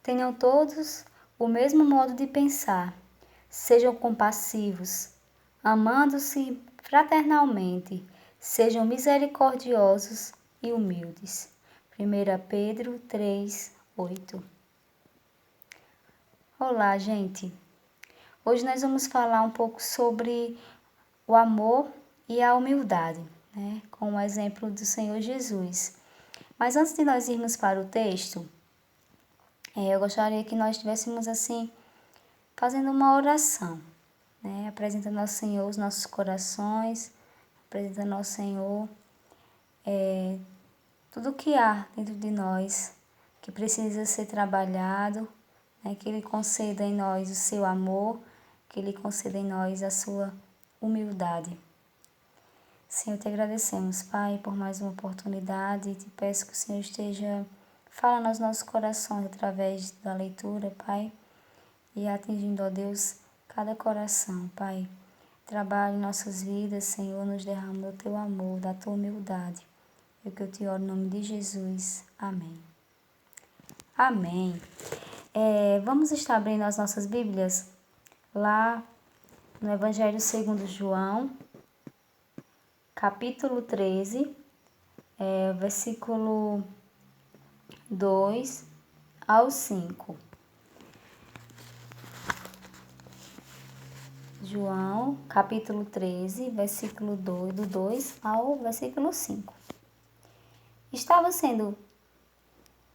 Tenham todos o mesmo modo de pensar. Sejam compassivos, amando-se fraternalmente. Sejam misericordiosos e humildes. 1 Pedro 3:8. Olá, gente! Hoje nós vamos falar um pouco sobre o amor e a humildade, né? Com o exemplo do Senhor Jesus. Mas antes de nós irmos para o texto, eu gostaria que nós estivéssemos assim, fazendo uma oração, né? Apresentando ao Senhor os nossos corações, apresentando ao Senhor tudo o que há dentro de nós, que precisa ser trabalhado, né? Que Ele conceda em nós o seu amor, que Ele conceda em nós a sua humildade. Senhor, te agradecemos, Pai, por mais uma oportunidade e te peço que o Senhor esteja falando aos nossos corações através da leitura, Pai, e atingindo, ó Deus, cada coração, Pai. Trabalhe em nossas vidas, Senhor, nos derrama do teu amor, da tua humildade. É o que eu te oro em nome de Jesus. Amém. Amém. Vamos estar abrindo as nossas Bíblias lá no Evangelho segundo João, capítulo 13, versículo 2 ao 5. João, capítulo 13, versículo 2, do 2 ao versículo 5. Estava sendo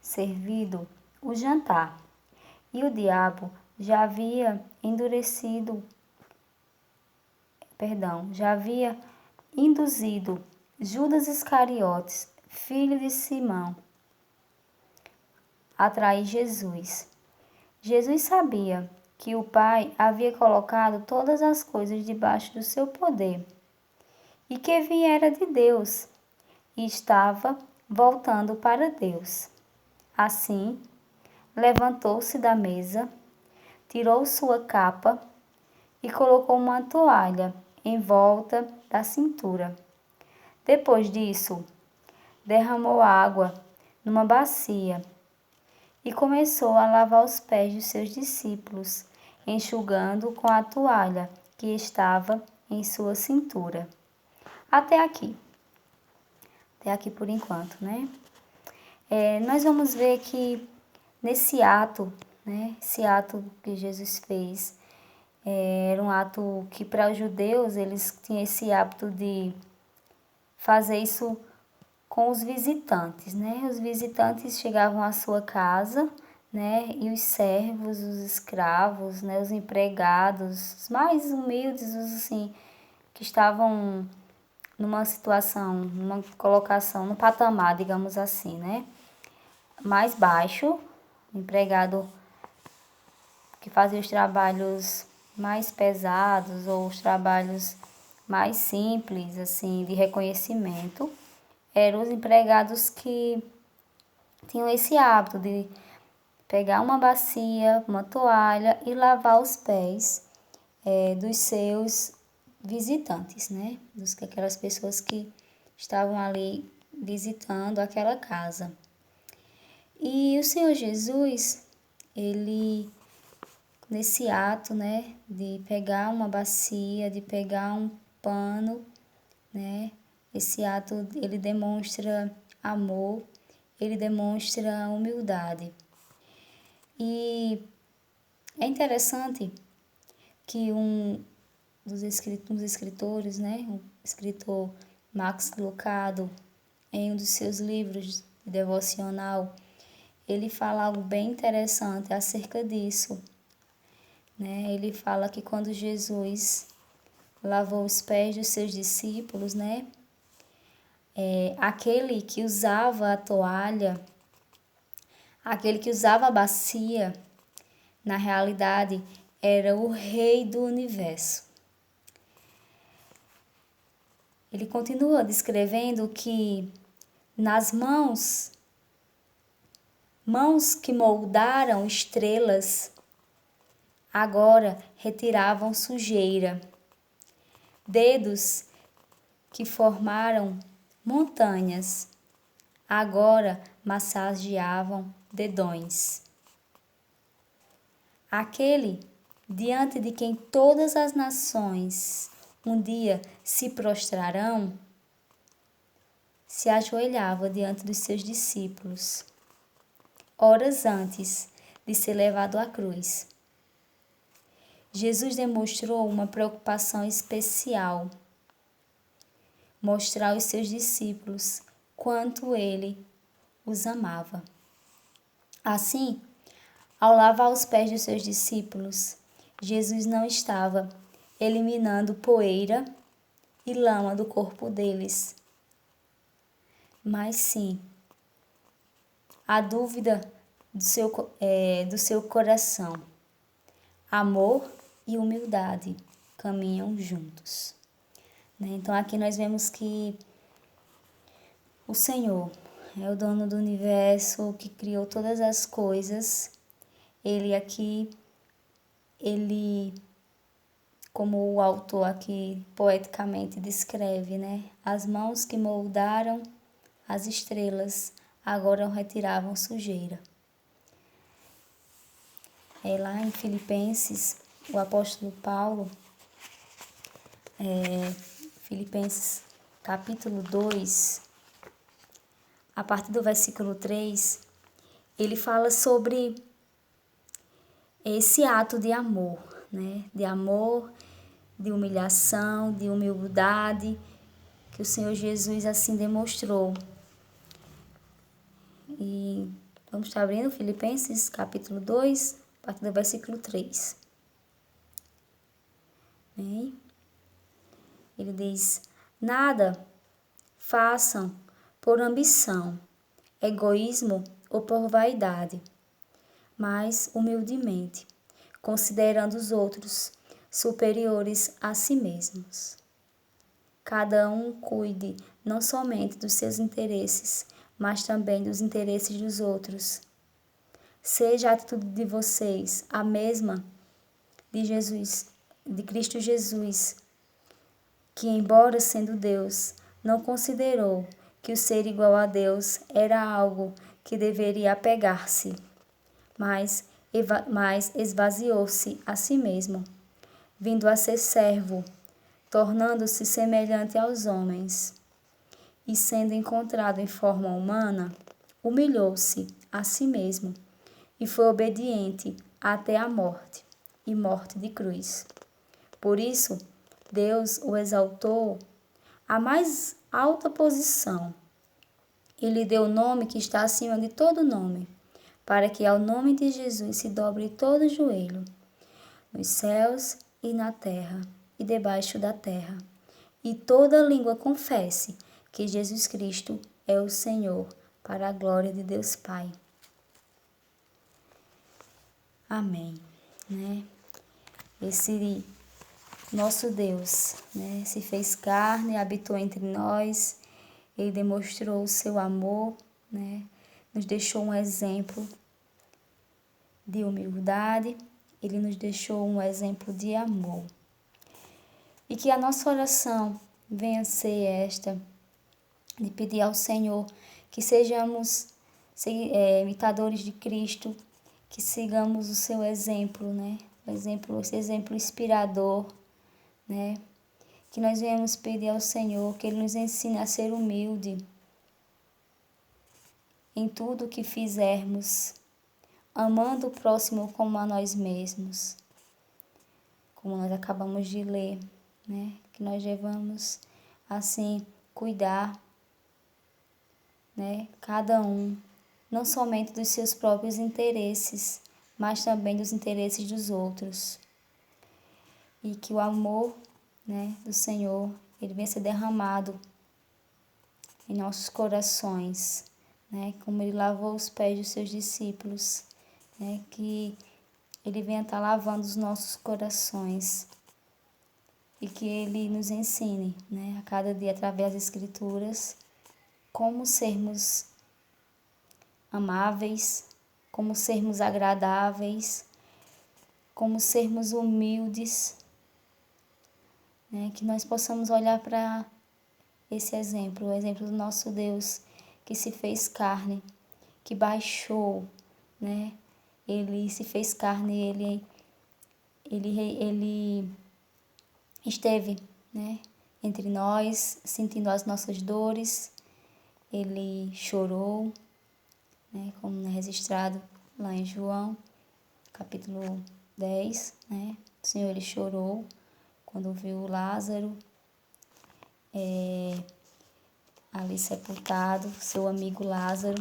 servido o jantar, e o diabo já havia induzido Judas Iscariotes, filho de Simão, a trair Jesus. Jesus sabia que o Pai havia colocado todas as coisas debaixo do seu poder e que viera de Deus e estava voltando para Deus. Assim, levantou-se da mesa, tirou sua capa e colocou uma toalha em volta da cintura. Depois disso, derramou água numa bacia e começou a lavar os pés de seus discípulos, enxugando com a toalha que estava em sua cintura. Até aqui por enquanto, né? Nós vamos ver que nesse ato, né? Esse ato que Jesus fez, era um ato que para os judeus eles tinham esse hábito de fazer isso com os visitantes, né? Os visitantes chegavam à sua casa, né? E os servos, os escravos, né? Os empregados, os mais humildes, os assim, que estavam numa situação, numa colocação, no patamar, digamos assim, né? Mais baixo, empregado que fazia os trabalhos mais pesados ou os trabalhos mais simples, assim, de reconhecimento, eram os empregados que tinham esse hábito de pegar uma bacia, uma toalha e lavar os pés dos seus visitantes, né? Aquelas pessoas que estavam ali visitando aquela casa. E o Senhor Jesus, ele, nesse ato, né, de pegar uma bacia, de pegar um pano, né, esse ato, ele demonstra amor, ele demonstra humildade. E é interessante que um dos escritores, né, o escritor Max Lucado, em um dos seus livros de devocional, ele fala algo bem interessante acerca disso, né? Ele fala que quando Jesus lavou os pés dos seus discípulos, né, aquele que usava a toalha, aquele que usava a bacia, na realidade era o Rei do Universo. Ele continua descrevendo que nas mãos que moldaram estrelas, agora retiravam sujeira. Dedos que formaram montanhas, agora massageavam dedões. aquele diante de quem todas as nações um dia se prostrarão, se ajoelhava diante dos seus discípulos, horas antes de ser levado à cruz. Jesus demonstrou uma preocupação especial, mostrar aos seus discípulos quanto ele os amava. Assim, ao lavar os pés dos seus discípulos, Jesus não estava eliminando poeira e lama do corpo deles, mas sim a dúvida do seu coração. Amor e humildade caminham juntos. Então aqui nós vemos que o Senhor é o dono do universo, que criou todas as coisas. Ele, como o autor aqui poeticamente descreve, as mãos que moldaram as estrelas agora retiravam sujeira. Lá em Filipenses, o apóstolo Paulo, Filipenses capítulo 2, a partir do versículo 3, ele fala sobre esse ato de amor, de amor, de humilhação, de humildade, que o Senhor Jesus assim demonstrou. E vamos estar abrindo Filipenses capítulo 2, a partir do versículo 3. Ele diz: nada façam por ambição, egoísmo ou por vaidade, mas humildemente, considerando os outros superiores a si mesmos. Cada um cuide não somente dos seus interesses, mas também dos interesses dos outros. Seja a atitude de vocês a mesma de Cristo Jesus, que, embora sendo Deus, não considerou que o ser igual a Deus era algo que deveria apegar-se, mas esvaziou-se a si mesmo, vindo a ser servo, tornando-se semelhante aos homens. E sendo encontrado em forma humana, humilhou-se a si mesmo e foi obediente até a morte, e morte de cruz. Por isso, Deus o exaltou à mais alta posição e lhe deu o nome que está acima de todo nome, para que ao nome de Jesus se dobre todo o joelho, nos céus e na terra e debaixo da terra, e toda língua confesse que Jesus Cristo é o Senhor, para a glória de Deus Pai. Amém. Esse nosso Deus, se fez carne, habitou entre nós, ele demonstrou o seu amor, nos deixou um exemplo de humildade, ele nos deixou um exemplo de amor. E que a nossa oração venha ser esta, de pedir ao Senhor que sejamos imitadores de Cristo, que sigamos o seu exemplo, esse exemplo inspirador, que nós venhamos pedir ao Senhor que Ele nos ensine a ser humilde em tudo o que fizermos, amando o próximo como a nós mesmos, como nós acabamos de ler, que nós devamos assim cuidar, cada um, não somente dos seus próprios interesses, mas também dos interesses dos outros. E que o amor, do Senhor, ele venha ser derramado em nossos corações, como ele lavou os pés dos seus discípulos, que ele venha estar lavando os nossos corações e que ele nos ensine, a cada dia através das Escrituras, como sermos amáveis, como sermos agradáveis, como sermos humildes, que nós possamos olhar para esse exemplo, o exemplo do nosso Deus, que se fez carne, que baixou, ele se fez carne, ele esteve, né, entre nós, sentindo as nossas dores, ele chorou, né, como é registrado lá em João, capítulo 10, né, o Senhor ele chorou quando viu Lázaro ali sepultado, seu amigo Lázaro,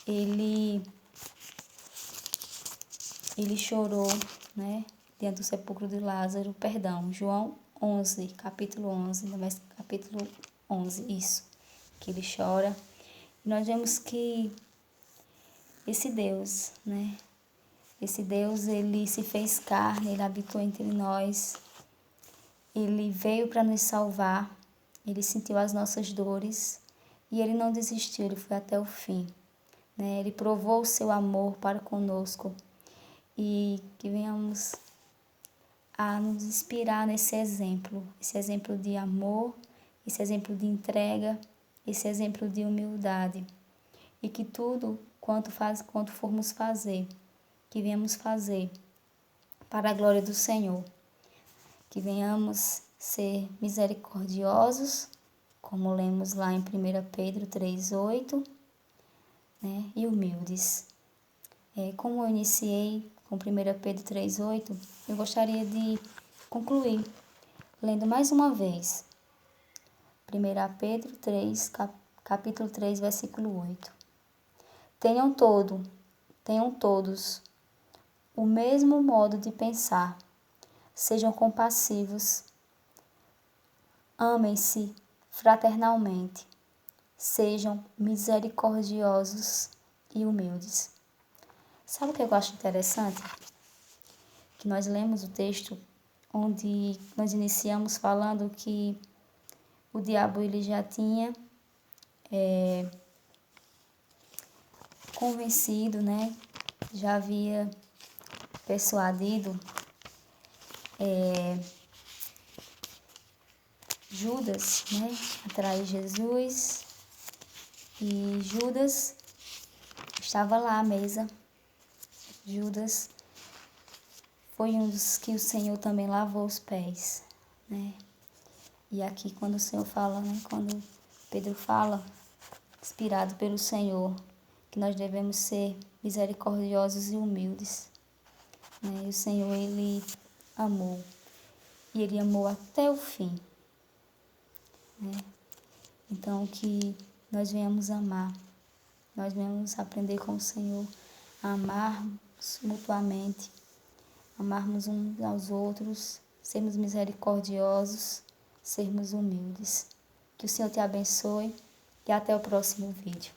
ele chorou, né, diante do sepulcro de Lázaro, perdão, João 11, capítulo 11, mas capítulo 11, isso, que ele chora. E nós vemos que esse Deus, né, esse Deus, ele se fez carne, ele habitou entre nós, ele veio para nos salvar, ele sentiu as nossas dores e ele não desistiu, ele foi até o fim, né, ele provou o seu amor para conosco e que venhamos a nos inspirar nesse exemplo de amor, esse exemplo de entrega, esse exemplo de humildade. E que tudo quanto formos fazer, que venhamos fazer para a glória do Senhor. Que venhamos ser misericordiosos, como lemos lá em 1 Pedro 3,8, né? E humildes. Como eu iniciei com 1 Pedro 3,8, eu gostaria de concluir lendo mais uma vez 1 Pedro 3, capítulo 3, versículo 8. Tenham todos o mesmo modo de pensar, sejam compassivos, amem-se fraternalmente, sejam misericordiosos e humildes. Sabe o que eu acho interessante? Que nós lemos o texto onde nós iniciamos falando que o diabo ele já tinha convencido, né? Já havia persuadido Judas, né, a trair Jesus, e Judas estava lá à mesa. Judas foi um dos que o Senhor também lavou os pés, né? E aqui quando o Senhor fala, né, quando Pedro fala, inspirado pelo Senhor, que nós devemos ser misericordiosos e humildes, né? E o Senhor, ele amou, e ele amou até o fim, né? Então que nós venhamos amar, nós venhamos aprender com o Senhor a amarmos mutuamente, amarmos uns aos outros, sermos misericordiosos, sermos humildes. Que o Senhor te abençoe e até o próximo vídeo.